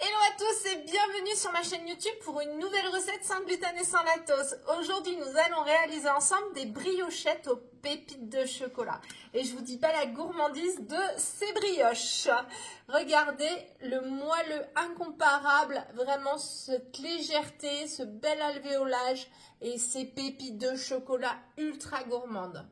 Hello à tous et bienvenue sur ma chaîne YouTube pour une nouvelle recette sans gluten et sans lactose. Aujourd'hui, nous allons réaliser ensemble des briochettes aux pépites de chocolat. Et je vous dis pas la gourmandise de ces brioches. Regardez le moelleux incomparable, vraiment cette légèreté, ce bel alvéolage et ces pépites de chocolat ultra gourmandes.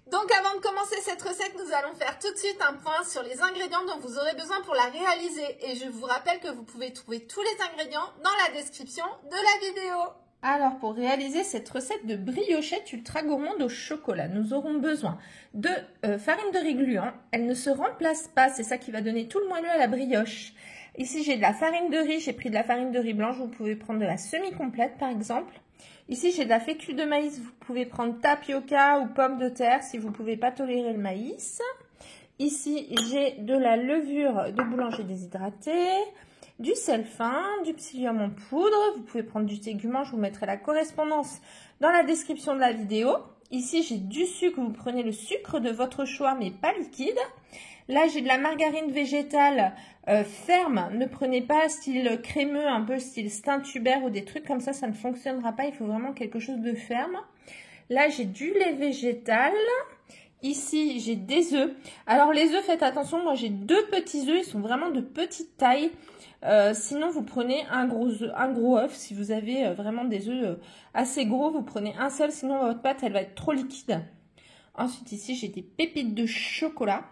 Donc avant de commencer cette recette, nous allons faire tout de suite un point sur les ingrédients dont vous aurez besoin pour la réaliser. Et je vous rappelle que vous pouvez trouver tous les ingrédients dans la description de la vidéo. Alors pour réaliser cette recette de briochettes ultra gourmandes au chocolat, nous aurons besoin de farine de riz gluant. Elle ne se remplace pas, c'est ça qui va donner tout le moelleux à la brioche. Ici j'ai de la farine de riz, j'ai pris de la farine de riz blanche, vous pouvez prendre de la semi-complète par exemple. Ici, j'ai de la fécule de maïs. Vous pouvez prendre tapioca ou pomme de terre si vous ne pouvez pas tolérer le maïs. Ici, j'ai de la levure de boulanger déshydratée, du sel fin, du psyllium en poudre. Vous pouvez prendre du tégument. Je vous mettrai la correspondance dans la description de la vidéo. Ici, j'ai du sucre. Vous prenez le sucre de votre choix, mais pas liquide. Là, j'ai de la margarine végétale ferme. Ne prenez pas style crémeux, un peu style Saint-Hubert ou des trucs comme ça ne fonctionnera pas. Il faut vraiment quelque chose de ferme. Là, j'ai du lait végétal. Ici, j'ai des œufs. Alors, les œufs, faites attention. Moi, j'ai deux petits œufs. Ils sont vraiment de petite taille. Sinon, vous prenez un gros œuf. Si vous avez vraiment des œufs assez gros, vous prenez un seul. Sinon, votre pâte, elle va être trop liquide. Ensuite, ici, j'ai des pépites de chocolat.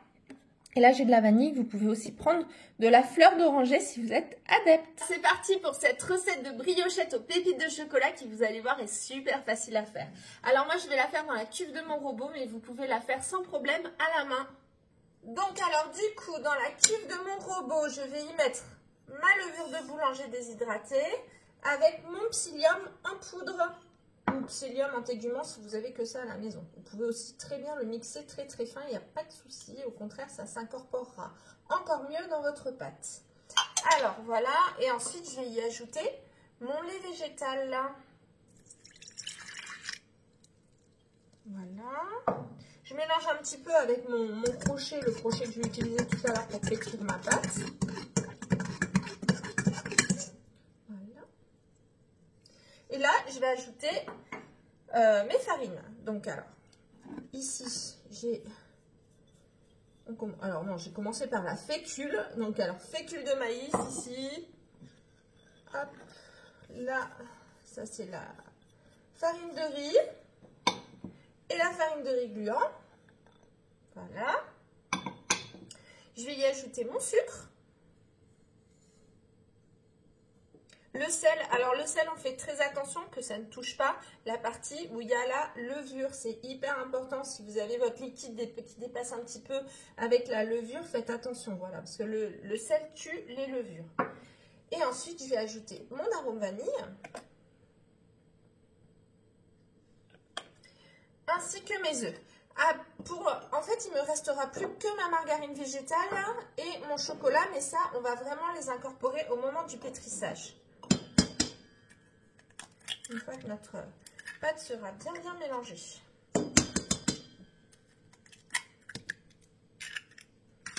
Et là, j'ai de la vanille. Vous pouvez aussi prendre de la fleur d'oranger si vous êtes adepte. C'est parti pour cette recette de briochettes aux pépites de chocolat qui, vous allez voir, est super facile à faire. Alors moi, je vais la faire dans la cuve de mon robot, mais vous pouvez la faire sans problème à la main. Donc alors, du coup, dans la cuve de mon robot, je vais y mettre ma levure de boulanger déshydratée avec mon psyllium en poudre. Ou psyllium en tégument si vous avez que ça à la maison. Vous pouvez aussi très bien le mixer très fin, il n'y a pas de souci. Au contraire, ça s'incorporera encore mieux dans votre pâte. Alors voilà, et ensuite je vais y ajouter mon lait végétal là. Voilà. Je mélange un petit peu avec mon crochet, le crochet que j'ai utilisé tout à l'heure pour pétrir ma pâte. Et là, je vais ajouter mes farines. Donc, alors, ici, j'ai... Alors, non, j'ai commencé par la fécule. Donc, alors, fécule de maïs, ici. Hop, là, ça, c'est la farine de riz. Et la farine de riz gluant. Voilà. Je vais y ajouter mon sucre. Le sel, alors le sel, on fait très attention que ça ne touche pas la partie où il y a la levure. C'est hyper important. Si vous avez votre liquide qui dépasse un petit peu avec la levure, faites attention, voilà, parce que le sel tue les levures. Et ensuite, je vais ajouter mon arôme vanille, ainsi que mes œufs. En fait, il me restera plus que ma margarine végétale et mon chocolat, mais ça, on va vraiment les incorporer au moment du pétrissage. Une fois que notre pâte sera bien mélangée.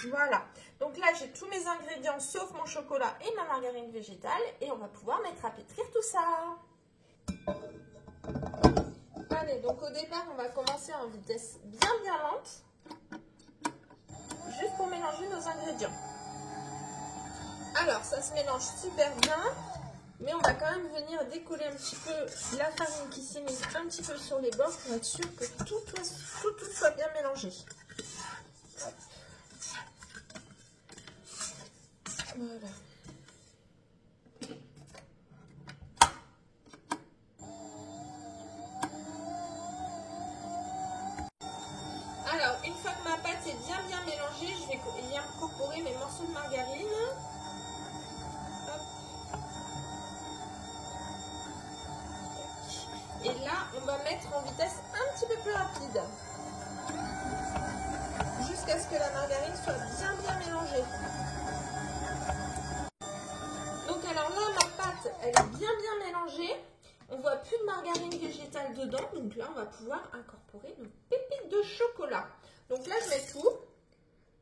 Voilà. Donc là, j'ai tous mes ingrédients sauf mon chocolat et ma margarine végétale. Et on va pouvoir mettre à pétrir tout ça. Allez, donc au départ, on va commencer en vitesse bien lente. Juste pour mélanger nos ingrédients. Alors, ça se mélange super bien. Mais on va quand même venir décoller un petit peu la farine qui s'est mise un petit peu sur les bords pour être sûr que tout soit bien mélangé. Hop. Voilà. Alors, une fois que ma pâte est bien mélangée, je vais y incorporer mes morceaux de margarine. Et là, on va mettre en vitesse un petit peu plus rapide. Jusqu'à ce que la margarine soit bien mélangée. Donc alors là, ma pâte, elle est bien mélangée. On voit plus de margarine végétale dedans. Donc là, on va pouvoir incorporer nos pépites de chocolat. Donc là, je mets tout.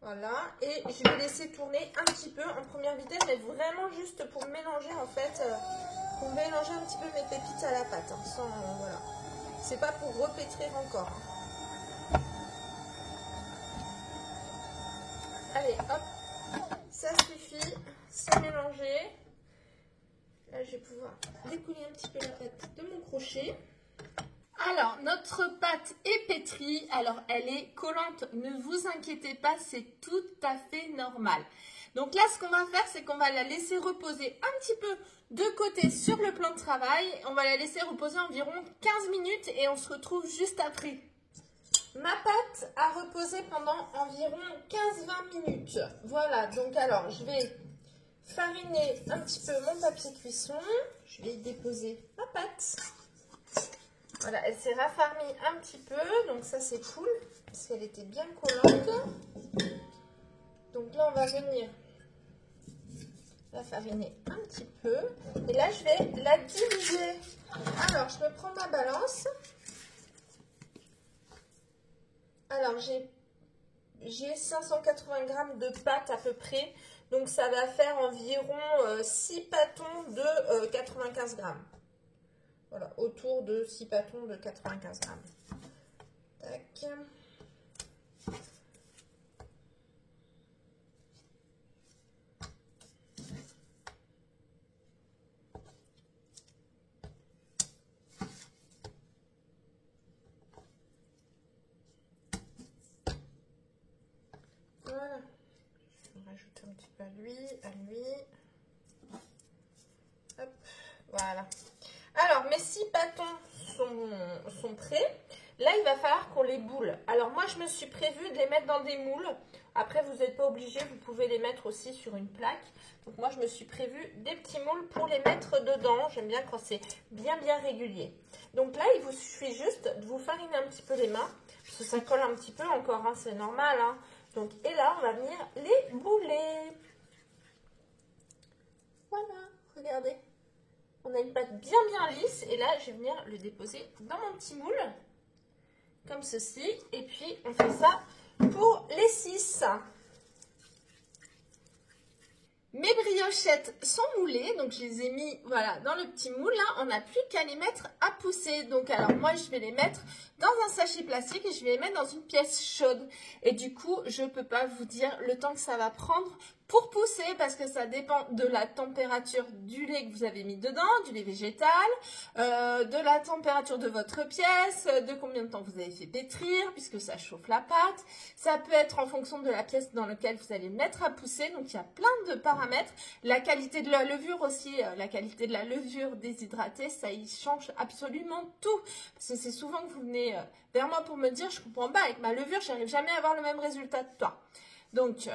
Voilà, et je vais laisser tourner un petit peu en première vitesse, mais vraiment juste pour mélanger en fait, pour mélanger un petit peu mes pépites à la pâte. Hein, sans, voilà. C'est pas pour repétrir encore. Allez, hop, ça suffit, c'est mélangé. Là, je vais pouvoir découler un petit peu la pâte de mon crochet. Alors, notre pâte est pétrie. Alors, elle est collante. Ne vous inquiétez pas, c'est tout à fait normal. Donc là, ce qu'on va faire, c'est qu'on va la laisser reposer un petit peu de côté sur le plan de travail. On va la laisser reposer environ 15 minutes et on se retrouve juste après. Ma pâte a reposé pendant environ 15-20 minutes. Voilà, donc alors, je vais fariner un petit peu mon papier cuisson. Je vais y déposer ma pâte. Voilà, elle s'est raffermie un petit peu, donc ça c'est cool, parce qu'elle était bien collante. Donc là, on va venir la fariner un petit peu. Et là, je vais la diviser. Alors, je me prends ma balance. Alors, j'ai 580 grammes de pâte à peu près. Donc, ça va faire environ 6 pâtons de 95 grammes. Voilà, autour de 6 pâtons de 95 grammes. Tac. Voilà. Je vais rajouter un petit peu à lui. Hop, voilà. Alors, mes 6 bâtons sont prêts. Là, il va falloir qu'on les boule. Alors, moi, je me suis prévu de les mettre dans des moules. Après, vous n'êtes pas obligé, vous pouvez les mettre aussi sur une plaque. Donc, moi, je me suis prévu des petits moules pour les mettre dedans. J'aime bien quand c'est bien régulier. Donc là, il vous suffit juste de vous fariner un petit peu les mains. Parce que ça colle un petit peu encore, hein, c'est normal. Hein. Donc, et là, on va venir les bouler. Voilà, regardez. On a une pâte bien lisse et là je vais venir le déposer dans mon petit moule comme ceci et puis on fait ça pour les 6. Mes briochettes sont moulées, donc je les ai mis voilà, dans le petit moule. Là, on n'a plus qu'à les mettre à pousser. Donc, alors moi, je vais les mettre dans un sachet plastique et je vais les mettre dans une pièce chaude. Et du coup, je ne peux pas vous dire le temps que ça va prendre pour pousser parce que ça dépend de la température du lait que vous avez mis dedans, du lait végétal, de la température de votre pièce, de combien de temps vous avez fait pétrir puisque ça chauffe la pâte. Ça peut être en fonction de la pièce dans laquelle vous allez mettre à pousser. Donc, il y a plein de paramètres. La qualité de la levure aussi, la qualité de la levure déshydratée, ça y change absolument tout. Parce que c'est souvent que vous venez vers moi pour me dire, je comprends pas, avec ma levure, je n'arrive jamais à avoir le même résultat que toi. Donc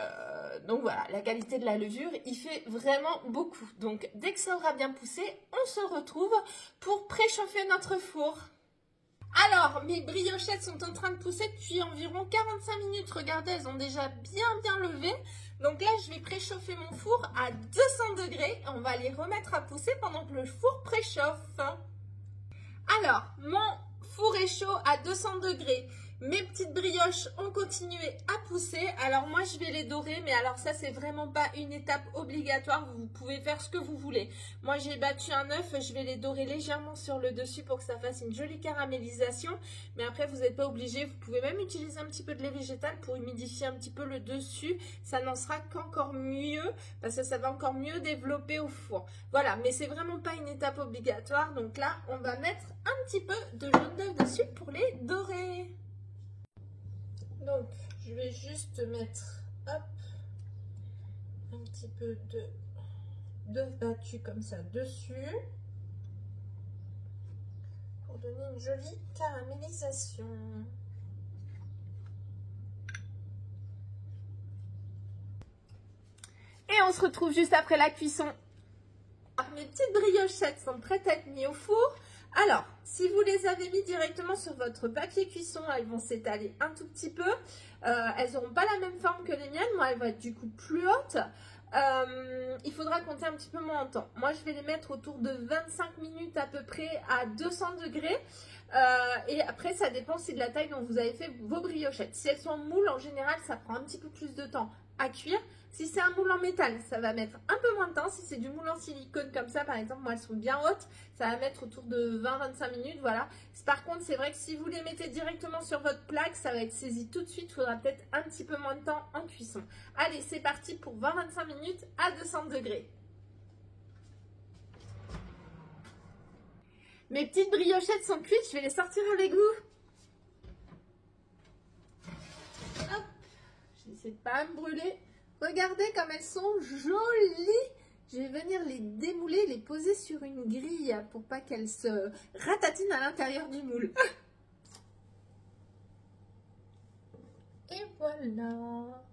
voilà, la qualité de la levure, il fait vraiment beaucoup. Donc, dès que ça aura bien poussé, on se retrouve pour préchauffer notre four. Alors, mes briochettes sont en train de pousser depuis environ 45 minutes. Regardez, elles ont déjà bien levé. Donc là, je vais préchauffer mon four à 200 degrés. On va les remettre à pousser pendant que le four préchauffe. Alors, mon four est chaud à 200 degrés. Mes petites brioches ont continué à pousser. Alors moi, je vais les dorer. Mais alors ça, c'est vraiment pas une étape obligatoire. Vous pouvez faire ce que vous voulez. Moi, j'ai battu un œuf. Je vais les dorer légèrement sur le dessus pour que ça fasse une jolie caramélisation. Mais après, vous n'êtes pas obligé. Vous pouvez même utiliser un petit peu de lait végétal pour humidifier un petit peu le dessus. Ça n'en sera qu'encore mieux parce que ça va encore mieux développer au four. Voilà, mais c'est vraiment pas une étape obligatoire. Donc là, on va mettre un petit peu de jaune d'œuf dessus pour les dorer. Donc, je vais juste mettre, hop, un petit peu d'œuf battu comme ça dessus pour donner une jolie caramélisation. Et on se retrouve juste après la cuisson. Alors, mes petites briochettes sont prêtes à être mises au four. Alors, si vous les avez mis directement sur votre papier cuisson, elles vont s'étaler un tout petit peu. Elles n'auront pas la même forme que les miennes. Moi, elles vont être du coup plus hautes. il faudra compter un petit peu moins en temps. Moi, je vais les mettre autour de 25 minutes à peu près à 200 degrés. Et après, ça dépend aussi de la taille dont vous avez fait vos briochettes. Si elles sont en moule, en général, ça prend un petit peu plus de temps à cuire. Si c'est un moule en métal, ça va mettre un peu moins de temps. Si c'est du moule en silicone comme ça, par exemple, moi, elles sont bien hautes. Ça va mettre autour de 20-25 minutes, voilà. Par contre, c'est vrai que si vous les mettez directement sur votre plaque, ça va être saisi tout de suite. Il faudra peut-être un petit peu moins de temps en cuisson. Allez, c'est parti pour 20-25 minutes à 200 degrés. Mes petites briochettes sont cuites, je vais les sortir avec vous. Hop, j'essaie de pas me brûler. Regardez comme elles sont jolies. Je vais venir les démouler, les poser sur une grille pour pas qu'elles se ratatinent à l'intérieur du moule. Et voilà.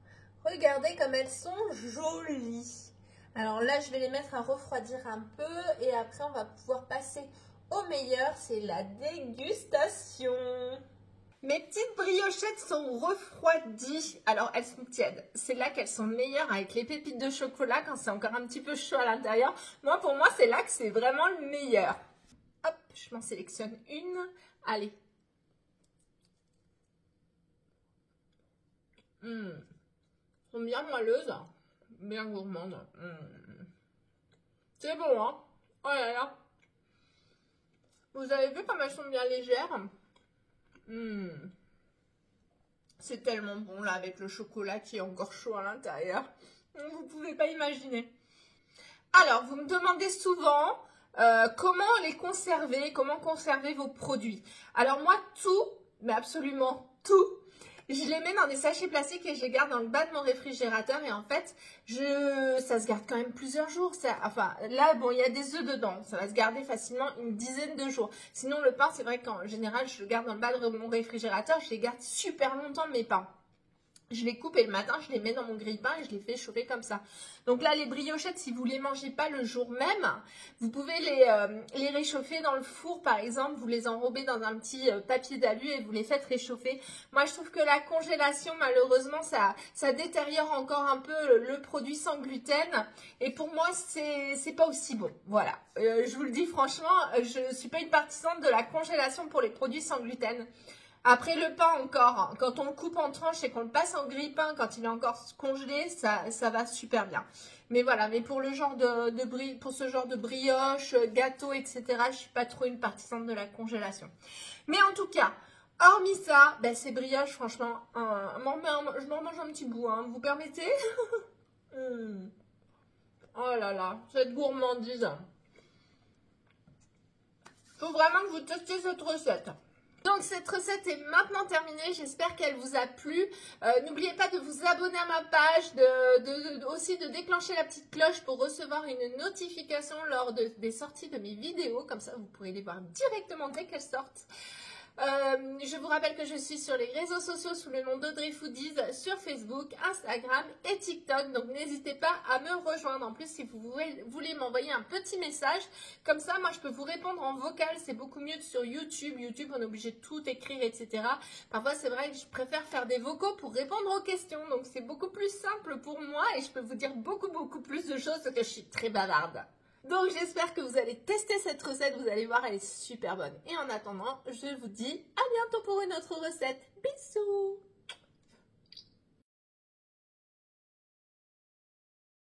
Regardez comme elles sont jolies. Alors là, je vais les mettre à refroidir un peu et après, on va pouvoir passer au meilleur, c'est la dégustation. Mes petites briochettes sont refroidies. Alors, elles sont tièdes. C'est là qu'elles sont meilleures avec les pépites de chocolat quand c'est encore un petit peu chaud à l'intérieur. Moi, pour moi, c'est là que c'est vraiment le meilleur. Hop, je m'en sélectionne une. Allez. Elles sont bien moelleuses, bien gourmandes. C'est bon, hein? Oh là là. Vous avez vu comme elles sont bien légères? C'est tellement bon là avec le chocolat qui est encore chaud à l'intérieur. Vous ne pouvez pas imaginer. Alors, vous me demandez souvent comment les conserver, comment conserver vos produits. Alors moi, tout, mais absolument tout, je les mets dans des sachets plastiques et je les garde dans le bas de mon réfrigérateur. Et en fait, ça se garde quand même plusieurs jours. Enfin, là, bon, il y a des œufs dedans. Ça va se garder facilement une dizaine de jours. Sinon, le pain, c'est vrai qu'en général, je le garde dans le bas de mon réfrigérateur. Je les garde super longtemps, mes pains. Je les coupe et le matin, je les mets dans mon grille-pain et je les fais chauffer comme ça. Donc là, les briochettes, si vous ne les mangez pas le jour même, vous pouvez les réchauffer dans le four, par exemple. Vous les enrobez dans un petit papier d'alu et vous les faites réchauffer. Moi, je trouve que la congélation, malheureusement, ça détériore encore un peu le produit sans gluten. Et pour moi, c'est pas aussi bon. Voilà. Je vous le dis franchement, je ne suis pas une partisane de la congélation pour les produits sans gluten. Après le pain encore, quand on le coupe en tranches et qu'on le passe en grille-pain, quand il est encore congelé, ça va super bien. Mais voilà, mais pour le genre pour ce genre de brioche, gâteau, etc., je suis pas trop une partisane de la congélation. Mais en tout cas, hormis ça, ben ces brioches, franchement, je m'en mange un petit bout, hein, vous permettez? Oh là là, cette gourmandise. Faut vraiment que vous testiez cette recette. Donc cette recette est maintenant terminée, j'espère qu'elle vous a plu. N'oubliez pas de vous abonner à ma page, aussi de déclencher la petite cloche pour recevoir une notification lors des sorties de mes vidéos. Comme ça, vous pourrez les voir directement dès qu'elles sortent. Je vous rappelle que je suis sur les réseaux sociaux sous le nom d'Audrey Foodies, sur Facebook, Instagram et TikTok. Donc n'hésitez pas à me rejoindre. En plus, si vous voulez m'envoyer un petit message, comme ça, moi je peux vous répondre en vocal. C'est beaucoup mieux que sur YouTube. YouTube, on est obligé de tout écrire, etc. Parfois, c'est vrai que je préfère faire des vocaux pour répondre aux questions. Donc c'est beaucoup plus simple pour moi et je peux vous dire beaucoup plus de choses parce que je suis très bavarde. Donc j'espère que vous allez tester cette recette, vous allez voir, elle est super bonne. Et en attendant, je vous dis à bientôt pour une autre recette. Bisous!